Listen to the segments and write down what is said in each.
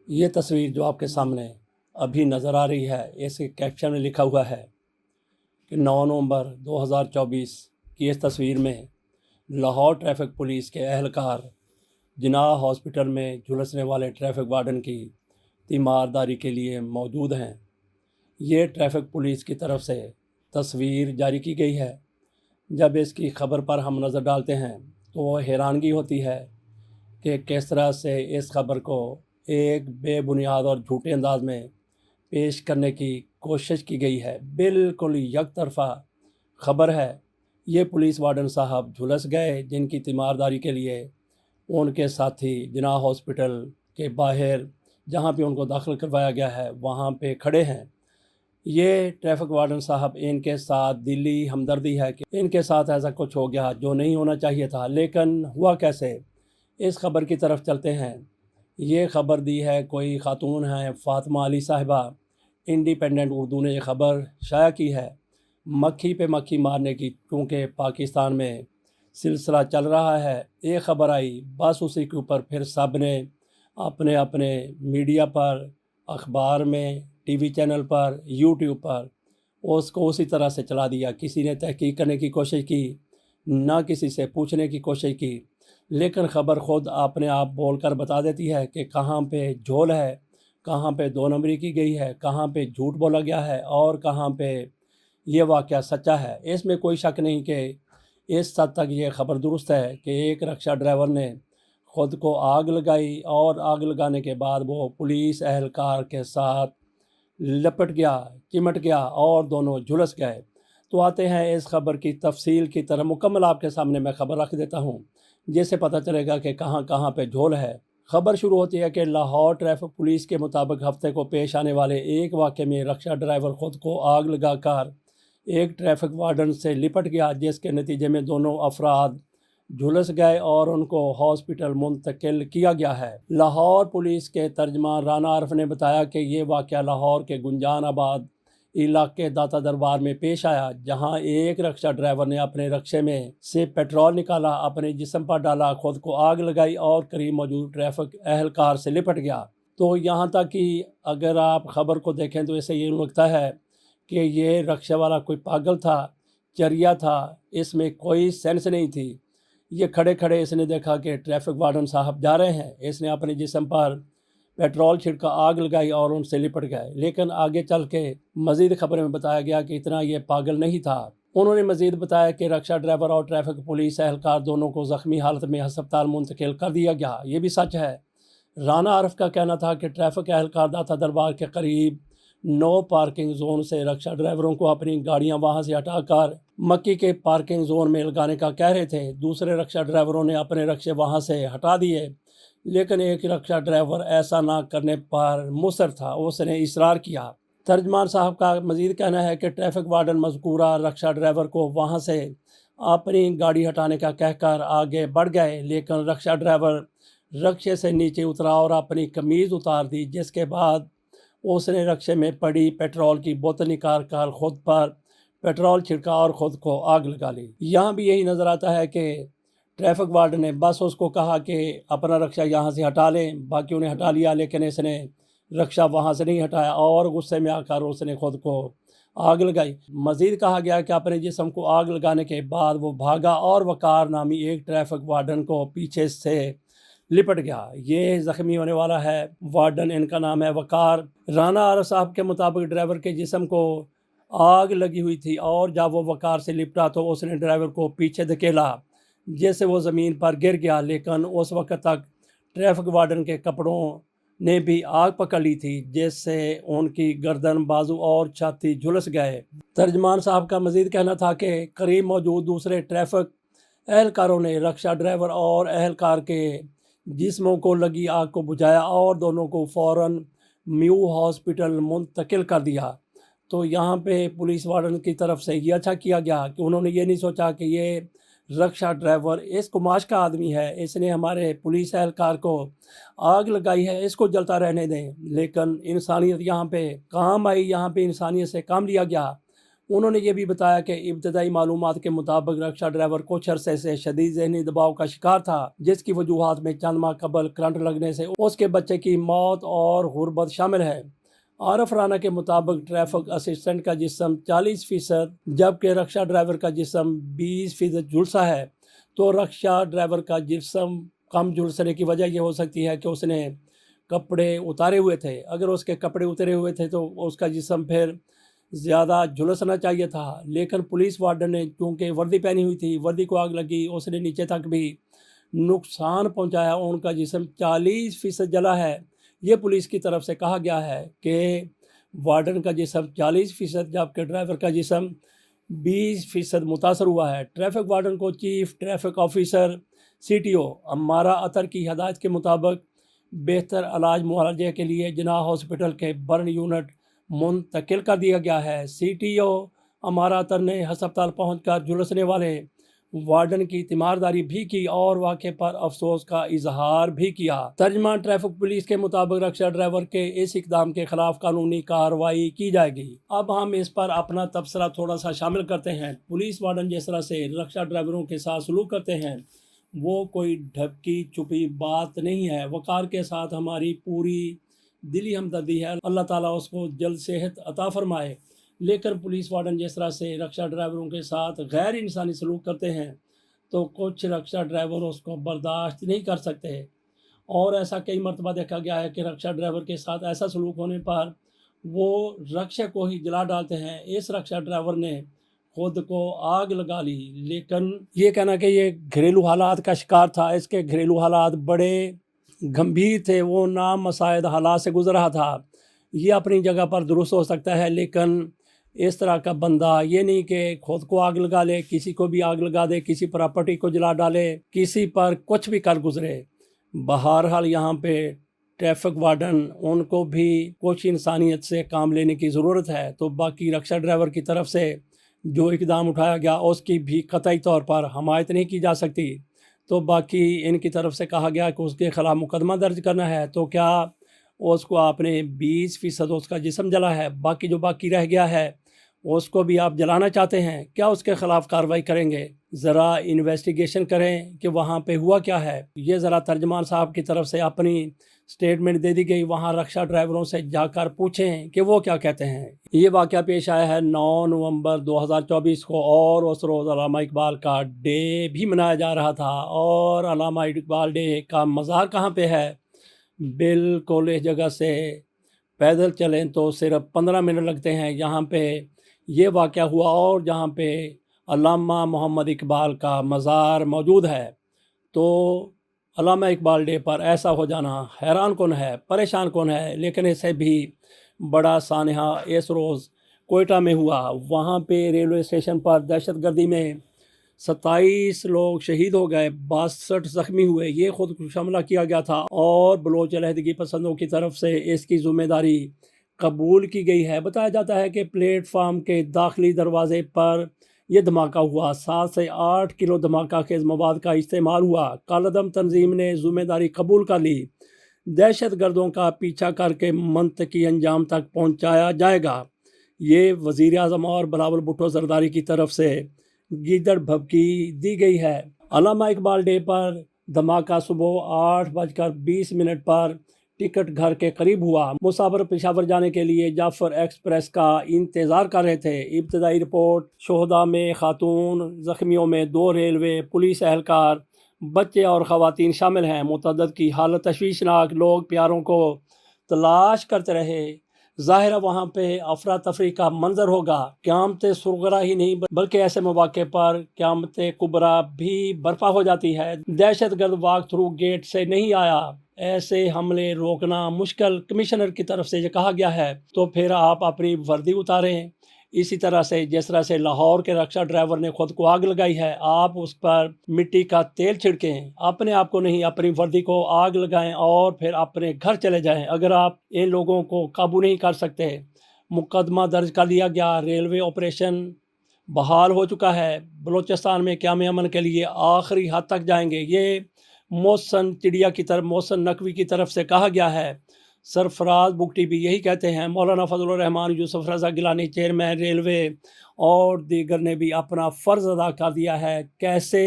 ये तस्वीर जो आपके सामने अभी नज़र आ रही है, इसके कैप्शन में लिखा हुआ है कि 9 नवंबर 2024 की इस तस्वीर में लाहौर ट्रैफिक पुलिस के एहलकार जिनाह हॉस्पिटल में झुलसने वाले ट्रैफिक वार्डन की तीमारदारी के लिए मौजूद हैं। ये ट्रैफिक पुलिस की तरफ से तस्वीर जारी की गई है। जब इसकी खबर पर हम नज़र डालते हैं तो हैरानगी होती है कि किस तरह से इस खबर को एक बेबुनियाद और झूठे अंदाज में पेश करने की कोशिश की गई है। बिल्कुल यकतरफा खबर है। ये पुलिस वार्डन साहब झुलस गए, जिनकी तीमारदारी के लिए उनके साथी जिनाह हॉस्पिटल के बाहर जहाँ पे उनको दाखिल करवाया गया है वहाँ पे खड़े हैं। ये ट्रैफिक वार्डन साहब, इनके साथ दिली हमदर्दी है कि इनके साथ ऐसा कुछ हो गया जो नहीं होना चाहिए था, लेकिन हुआ कैसे, इस खबर की तरफ चलते हैं। ये खबर दी है कोई खातून है, फातिमा अली साहिबा। इंडिपेंडेंट उर्दू ने यह खबर शाया की है। मक्खी पे मक्खी मारने की, क्योंकि पाकिस्तान में सिलसिला चल रहा है। एक खबर आई, बस उसी के ऊपर फिर सब ने अपने अपने मीडिया पर, अखबार में, टीवी चैनल पर, यूट्यूब पर उसको उसी तरह से चला दिया। किसी ने तहकीक करने की कोशिश की, ना किसी से पूछने की कोशिश की, लेकिन ख़बर ख़ुद अपने आप बोलकर बता देती है कि कहाँ पे झोल है, कहाँ पे दो नंबरी की गई है, कहाँ पे झूठ बोला गया है और कहाँ पे ये वाक़या सच्चा है। इसमें कोई शक नहीं कि इस हद तक ये ख़बर दुरुस्त है कि एक रक्शा ड्राइवर ने ख़ुद को आग लगाई और आग लगाने के बाद वो पुलिस एहलकार के साथ लपट गया, चिमट गया और दोनों झुलस गए। तो आते हैं इस खबर की तफसील की तरह। मुकम्मल आपके सामने मैं खबर रख देता हूँ, जिससे पता चलेगा कि कहाँ कहाँ पे झोल है। खबर शुरू होती है कि लाहौर ट्रैफिक पुलिस के मुताबिक हफ्ते को पेश आने वाले एक वाक़े में रक्शा ड्राइवर ख़ुद को आग लगाकर एक ट्रैफिक वार्डन से लिपट गया, जिसके नतीजे में दोनों अफराद झुलस गए और उनको हॉस्पिटल मुंतकिल किया गया है। लाहौर पुलिस के तर्जमान राना आरफ ने बताया कि ये वाक़या लाहौर के गुंजान आबाद इलाके दाता दरबार में पेश आया, जहां एक रक्शा ड्राइवर ने अपने रक्शे में से पेट्रोल निकाला, अपने जिस्म पर डाला, खुद को आग लगाई और करीब मौजूद ट्रैफिक एहलकार से लिपट गया। तो यहाँ तक कि अगर आप ख़बर को देखें तो इससे ये लगता है कि ये रक्शा वाला कोई पागल था, चरिया था, इसमें कोई सेंस नहीं थी। ये खड़े खड़े इसने देखा कि ट्रैफिक वार्डन साहब जा रहे हैं, इसने अपने जिस्म पर पेट्रोल छिड़का, आग लगाई और उनसे लिपट गए। लेकिन आगे चल के मज़ीद खबरें में बताया गया कि इतना ये पागल नहीं था। उन्होंने मज़ीद बताया कि रक्शा ड्राइवर और ट्रैफिक पुलिस एहलकार दोनों को ज़ख्मी हालत में अस्पताल मुंतकिल कर दिया गया। ये भी सच है। राना आरफ का कहना था कि ट्रैफिक एहलकार दाता दरबार के करीब नो पार्किंग जोन से रक्शा ड्राइवरों को अपनी गाड़ियां वहां से हटाकर मक्की के पार्किंग जोन में लगाने का कह रहे थे। दूसरे रक्शा ड्राइवरों ने अपने रक्शे वहां से हटा दिए, लेकिन एक रक्शा ड्राइवर ऐसा ना करने पर मुसर था, उसने इसरार किया। तर्जमान साहब का मजीद कहना है कि ट्रैफिक वार्डन मज़कूरा रक्शा ड्राइवर को वहां से अपनी गाड़ी हटाने का कहकर आगे बढ़ गए, लेकिन रक्शा ड्राइवर रक्शे से नीचे उतरा और अपनी कमीज़ उतार दी, जिसके बाद उसने रक्शे में पड़ी पेट्रोल की बोतल निकाल कर खुद पर पेट्रोल छिड़का और ख़ुद को आग लगा ली। यहाँ भी यही नज़र आता है कि ट्रैफिक वार्डन ने बस उसको कहा कि अपना रक्शा यहाँ से हटा लें, बाकियों ने हटा लिया, लेकिन इसने रक्शा वहाँ से नहीं हटाया और गुस्से में आकर उसने खुद को आग लगाई। मज़ीद कहा गया कि अपने जिस्म को आग लगाने के बाद वो भागा और वकार नामी एक ट्रैफिक वार्डन को पीछे से लिपट गया। ये ज़ख्मी होने वाला है वार्डन, इनका नाम है वकार। राना आरफ साहब के मुताबिक ड्राइवर के जिस्म को आग लगी हुई थी और जब वो वकार से लिपटा तो उसने ड्राइवर को पीछे धकेला, जैसे वो ज़मीन पर गिर गया। लेकिन उस वक्त तक ट्रैफिक वार्डन के कपड़ों ने भी आग पकड़ ली थी, जिससे उनकी गर्दन, बाजू और छाती झुलस गए। तर्जमान साहब का मज़ीद कहना था कि करीब मौजूद दूसरे ट्रैफिक एहलकारों ने रक्शा ड्राइवर और एहलकार के जिस्मों को लगी आग को बुझाया और दोनों को फ़ौरन म्यू हॉस्पिटल मुंतकिल कर दिया। तो यहाँ पे पुलिस वार्डन की तरफ से ये अच्छा किया गया कि उन्होंने ये नहीं सोचा कि ये रक्शा ड्राइवर इस कुमाश का आदमी है, इसने हमारे पुलिस एहलकार को आग लगाई है, इसको जलता रहने दें। लेकिन इंसानियत यहाँ पे काम आई, यहाँ पे इंसानियत से काम लिया गया। انہوں نے یہ بھی بتایا کہ ابتدائی معلومات کے مطابق رکشہ ڈرائیور کچھ عرصے سے شدید ذہنی دباؤ کا شکار تھا، جس کی وجوہات میں چند ماہ قبل کرنٹ لگنے سے اس کے بچے کی موت اور غربت شامل ہے۔ عارف رانا کے مطابق ٹریفک اسسٹنٹ کا جسم 40% جبکہ رکشہ ڈرائیور کا جسم 20% جھلسا ہے۔ تو رکشہ ڈرائیور کا جسم کم جھلسنے کی وجہ یہ ہو سکتی ہے کہ اس نے کپڑے اتارے ہوئے تھے۔ اگر اس کے کپڑے اترے ہوئے تھے تو اس کا جسم پھر زیادہ جھلسنا چاہیے تھا، لیکن پولیس وارڈن نے چونکہ وردی پہنی ہوئی تھی، وردی کو آگ لگی، اس نے نیچے تک بھی نقصان پہنچایا، ان کا جسم 40% جلا ہے۔ یہ پولیس کی طرف سے کہا گیا ہے کہ وارڈن کا جسم 40% جبکہ ڈرائیور کا جسم 20% متاثر ہوا ہے۔ ٹریفک وارڈن کو چیف ٹریفک آفیسر CTO امارہ اطہر کی ہدایت کے مطابق بہتر علاج معالجے کے لیے جناح ہاسپٹل کے برن یونٹ منتقل کر دیا گیا ہے۔ CTO امارہ اطہر نے ہسپتال پہنچ کر جھلسنے والے وارڈن کی تیمارداری بھی کی اور واقعے پر افسوس کا اظہار بھی کیا۔ ترجمان ٹریفک پولیس کے مطابق رکشہ ڈرائیور کے اس اقدام کے خلاف قانونی کارروائی کی جائے گی۔ اب ہم اس پر اپنا تبصرہ تھوڑا سا شامل کرتے ہیں۔ پولیس وارڈن جس طرح سے رکشہ ڈرائیوروں کے ساتھ سلوک کرتے ہیں وہ کوئی ڈھکی چھپی بات نہیں ہے۔ وقار کے ساتھ ہماری پوری دلی ہمدردی ہے، اللہ تعالیٰ اس کو جلد صحت عطا فرمائے۔ لیکن پولیس وارڈن جس طرح سے رکشہ ڈرائیوروں کے ساتھ غیر انسانی سلوک کرتے ہیں تو کچھ رکشہ ڈرائیور اس کو برداشت نہیں کر سکتے، اور ایسا کئی مرتبہ دیکھا گیا ہے کہ رکشہ ڈرائیور کے ساتھ ایسا سلوک ہونے پر وہ رکشے کو ہی جلا ڈالتے ہیں۔ اس رکشہ ڈرائیور نے خود کو آگ لگا لی، لیکن یہ کہنا کہ یہ گھریلو حالات کا شکار تھا، اس کے گھریلو حالات بڑے گمبھیر تھے، وہ نامساعد حالات سے گزر رہا تھا، یہ اپنی جگہ پر درست ہو سکتا ہے، لیکن اس طرح کا بندہ یہ نہیں کہ خود کو آگ لگا لے، کسی کو بھی آگ لگا دے، کسی پراپرٹی کو جلا ڈالے، کسی پر کچھ بھی کر گزرے۔ بہرحال یہاں پہ ٹریفک وارڈن ان کو بھی کچھ انسانیت سے کام لینے کی ضرورت ہے۔ تو باقی رکشہ ڈرائیور کی طرف سے جو اقدام اٹھایا گیا اس کی بھی قطعی طور پر حمایت نہیں کی جا سکتی۔ تو باقی ان کی طرف سے کہا گیا کہ اس کے خلاف مقدمہ درج کرنا ہے، تو کیا اس کو آپ نے 20% اس کا جسم جلا ہے، باقی جو باقی رہ گیا ہے اس کو بھی آپ جلانا چاہتے ہیں، کیا اس کے خلاف کارروائی کریں گے؟ ذرا انویسٹیگیشن کریں کہ وہاں پہ ہوا کیا ہے۔ یہ ذرا ترجمان صاحب کی طرف سے اپنی سٹیٹمنٹ دے دی گئی، وہاں رکشہ ڈرائیوروں سے جا کر پوچھیں کہ وہ کیا کہتے ہیں۔ یہ واقعہ پیش آیا ہے 9 نومبر 2024 کو، اور اس روز علامہ اقبال کا ڈے بھی منایا جا رہا تھا۔ اور علامہ اقبال ڈے کا مزار کہاں پہ ہے؟ بالکل اس جگہ سے پیدل چلیں تو صرف 15 منٹ لگتے ہیں، یہاں پہ یہ واقعہ ہوا اور جہاں پہ علامہ محمد اقبال کا مزار موجود ہے۔ تو علامہ اقبال ڈے پر ایسا ہو جانا حیران کن ہے، پریشان کن ہے، لیکن اسے بھی بڑا سانحہ اس روز کوئٹہ میں ہوا۔ وہاں پہ ریلوے اسٹیشن پر دہشت گردی میں 27 لوگ شہید ہو گئے، 62 زخمی ہوئے، یہ خود کش حملہ کیا گیا تھا، اور بلوچ علیحدگی پسندوں کی طرف سے اس کی ذمہ داری قبول کی گئی ہے۔ بتایا جاتا ہے کہ پلیٹ فارم کے داخلی دروازے پر یہ دھماکہ ہوا، 7 سے 8 کلو دھماکہ خیز مواد کا استعمال ہوا۔ کالعدم تنظیم نے ذمہ داری قبول کر لی، دہشت گردوں کا پیچھا کر کے منطقی انجام تک پہنچایا جائے گا۔ یہ وزیر اعظم اور بلاول بھٹو زرداری کی طرف سے گیدڑ بھبکی دی گئی ہے۔ علامہ اقبال ڈے پر دھماکہ صبح 8:20 پر ٹکٹ گھر کے قریب ہوا۔ مسافر پشاور جانے کے لیے جعفر ایکسپریس کا انتظار کر رہے تھے۔ ابتدائی رپورٹ شہداء میں خاتون، زخمیوں میں 2 ریلوے پولیس اہلکار، بچے اور خواتین شامل ہیں۔ متعدد کی حالت تشویشناک، لوگ پیاروں کو تلاش کرتے رہے۔ ظاہر ہے وہاں پہ افراتفری کا منظر ہوگا۔ قیامت صغریٰ ہی نہیں بلکہ ایسے مواقع پر قیامت کبریٰ بھی برپا ہو جاتی ہے۔ دہشت گرد واک تھرو گیٹ سے نہیں آیا، ایسے حملے روکنا مشکل کمشنر کی طرف سے یہ کہا گیا ہے، تو پھر آپ اپنی وردی اتاریں۔ اسی طرح سے جس طرح سے لاہور کے رکشہ ڈرائیور نے خود کو آگ لگائی ہے، آپ اس پر مٹی کا تیل چھڑکیں، اپنے آپ کو نہیں، اپنی وردی کو آگ لگائیں اور پھر اپنے گھر چلے جائیں۔ اگر آپ ان لوگوں کو قابو نہیں کر سکتے، مقدمہ درج کر دیا گیا، ریلوے آپریشن بحال ہو چکا ہے، بلوچستان میں قیام امن کے لیے آخری حد تک جائیں گے، یہ محسن چڑیا کی طرف، محسن نقوی کی طرف سے کہا گیا ہے۔ सरफराज बुगटी भी यही कहते हैं। मौलाना फजलुर रहमान यूसुफ रज़ा गिलानी चेयरमैन रेलवे और दीगर ने भी अपना फ़र्ज़ अदा कर दिया है। कैसे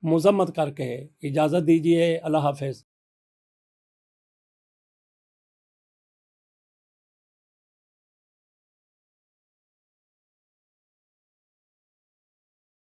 मज़म्मत करके। इजाज़त दीजिए, अल्लाह हाफ़िज़।